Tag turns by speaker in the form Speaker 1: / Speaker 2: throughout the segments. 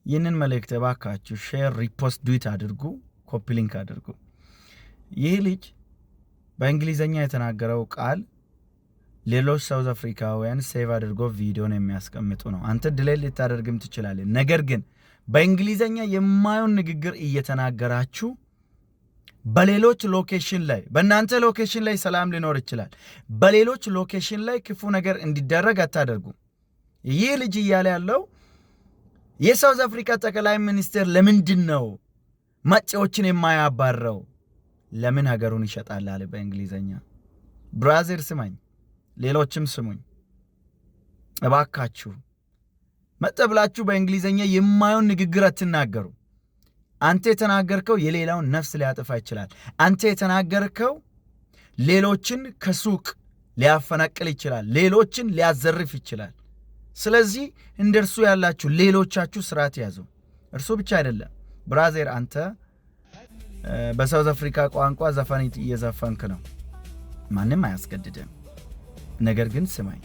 Speaker 1: ይህንን መልእክት እባካችሁ ሼር፣ ሪፖስት፣ ዱት አድርጉ፣ ኮፒ ሊንክ አድርጉ። ይህ ልጅ በእንግሊዘኛ የተናገረው ቃል ሌሎች ሳውዝ አፍሪካውያን ሴቭ አድርጎ ቪዲዮን የሚያስቀምጡ ነው። አንተ ድሌት ልታደርግም ትችላለህ። ነገር ግን በእንግሊዘኛ የማይሆን ንግግር እየተናገራችሁ በሌሎች ሎኬሽን ላይ በእናንተ ሎኬሽን ላይ ሰላም ሊኖር ይችላል፣ በሌሎች ሎኬሽን ላይ ክፉ ነገር እንዲደረግ አታደርጉ። ይህ ልጅ እያለ ያለው የሳውዝ አፍሪካ ጠቅላይ ሚኒስትር ለምንድን ነው መጤዎችን የማያባረው? ለምን ሀገሩን ይሸጣል አለ በእንግሊዘኛ። ብራዘር ስማኝ፣ ሌሎችም ስሙኝ እባካችሁ። መጠብላችሁ በእንግሊዘኛ የማይሆን ንግግር አትናገሩ። አንተ የተናገርከው የሌላውን ነፍስ ሊያጠፋ ይችላል። አንተ የተናገርከው ሌሎችን ከሱቅ ሊያፈናቅል ይችላል፣ ሌሎችን ሊያዘርፍ ይችላል። ስለዚህ እንደርሱ ያላችሁ ሌሎቻችሁ ስርዓት ያዙ። እርሱ ብቻ አይደለም ብራዘር፣ አንተ በሳውዝ አፍሪካ ቋንቋ ዘፈን እየዘፈንክ ነው፣ ማንም አያስገድድም። ነገር ግን ስማኝ፣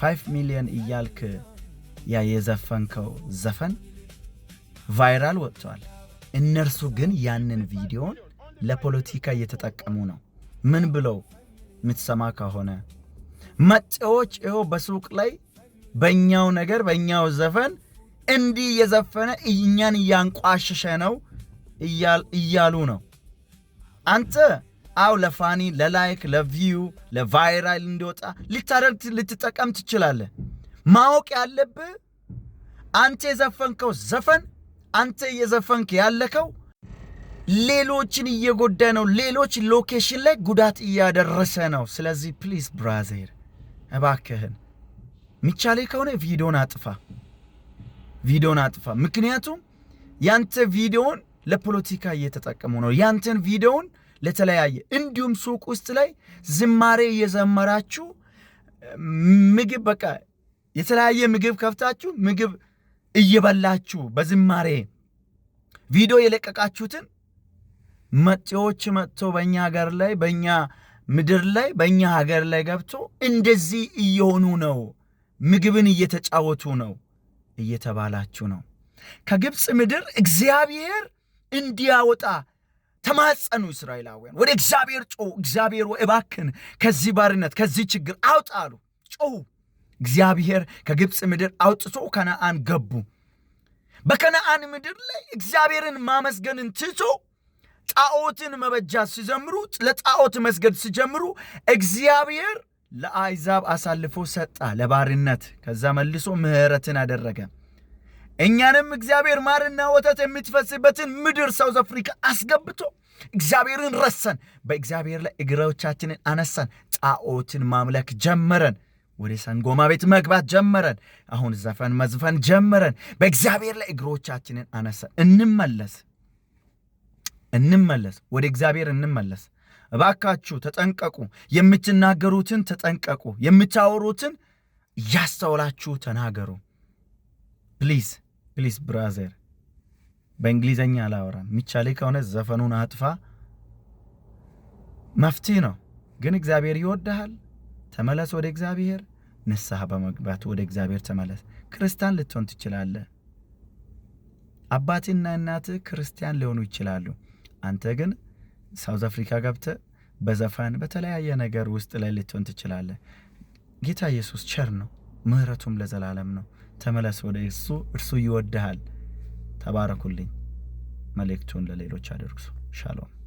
Speaker 1: 5 ሚሊዮን እያልክ ያ የዘፈንከው ዘፈን ቫይራል ወጥቷል። እነርሱ ግን ያንን ቪዲዮን ለፖለቲካ እየተጠቀሙ ነው። ምን ብለው የምትሰማ ከሆነ መጤዎች ይኸው በሱቅ ላይ በእኛው ነገር በእኛው ዘፈን እንዲህ የዘፈነ እኛን እያንቋሸሸ ነው እያሉ ነው። አንተ አው ለፋኒ ለላይክ ለቪው ለቫይራል እንዲወጣ ልትጠቀም ትችላለህ። ማወቅ ያለብህ አንተ የዘፈንከው ዘፈን አንተ እየዘፈንክ ያለከው ሌሎችን እየጎዳ ነው፣ ሌሎች ሎኬሽን ላይ ጉዳት እያደረሰ ነው። ስለዚህ ፕሊዝ ብራዘር እባክህን ሚቻሌ ከሆነ ቪዲዮን አጥፋ። ምክንያቱም ያንተ ቪዲዮን ለፖለቲካ እየተጠቀሙ ነው። ያንተን ቪዲዮን ለተለያየ እንዲሁም ሱቅ ውስጥ ላይ ዝማሬ እየዘመራችሁ ምግብ በቃ የተለያየ ምግብ ከፍታችሁ ምግብ እየበላችሁ በዝማሬ ቪዲዮ የለቀቃችሁትን መጤዎች መጥቶ በእኛ ሀገር ላይ በእኛ ምድር ላይ በእኛ ሀገር ላይ ገብቶ እንደዚህ እየሆኑ ነው፣ ምግብን እየተጫወቱ ነው እየተባላችሁ ነው። ከግብፅ ምድር እግዚአብሔር እንዲያወጣ ተማጸኑ እስራኤላውያን። ወደ እግዚአብሔር ጮሁ። እግዚአብሔር እባክን ከዚህ ባርነት ከዚህ ችግር አውጣሉ፣ ጮሁ። እግዚአብሔር ከግብፅ ምድር አውጥቶ ከነአን ገቡ። በከነአን ምድር ላይ እግዚአብሔርን ማመስገንን ትቶ ጣዖትን መበጃት ሲጀምሩ፣ ለጣዖት መስገድ ሲጀምሩ እግዚአብሔር ለአሕዛብ አሳልፎ ሰጣ ለባርነት። ከዛ መልሶ ምህረትን አደረገ። እኛንም እግዚአብሔር ማርና ወተት የምትፈስበትን ምድር ሳውዝ አፍሪካ አስገብቶ እግዚአብሔርን ረሰን፣ በእግዚአብሔር ላይ እግሮቻችንን አነሳን፣ ጣዖትን ማምለክ ጀመረን፣ ወደ ሰንጎማ ቤት መግባት ጀመረን፣ አሁን ዘፈን መዝፈን ጀመረን። በእግዚአብሔር ላይ እግሮቻችንን አነሳን። እንመለስ፣ ወደ እግዚአብሔር እንመለስ። እባካችሁ ተጠንቀቁ። የምትናገሩትን ተጠንቀቁ። የምታወሩትን እያስተውላችሁ ተናገሩ። ፕሊዝ ብራዘር፣ በእንግሊዘኛ አላወራም። ሚቻሌ ከሆነ ዘፈኑን አጥፋ፣ መፍትሄ ነው። ግን እግዚአብሔር ይወድሃል። ተመለስ ወደ እግዚአብሔር። ንስሐ በመግባት ወደ እግዚአብሔር ተመለስ። ክርስቲያን ልትሆን ትችላለህ። አባትና እናትህ ክርስቲያን ሊሆኑ ይችላሉ። አንተ ግን ሳውዝ አፍሪካ ገብተህ በዘፈን በተለያየ ነገር ውስጥ ላይ ልትሆን ትችላለህ። ጌታ ኢየሱስ ቸር ነው፣ ምህረቱም ለዘላለም ነው። ተመለስ ወደ እርሱ ይወድሃል። ተባረኩልኝ። መልእክቱን ለሌሎች አድርሱ። ሻሎም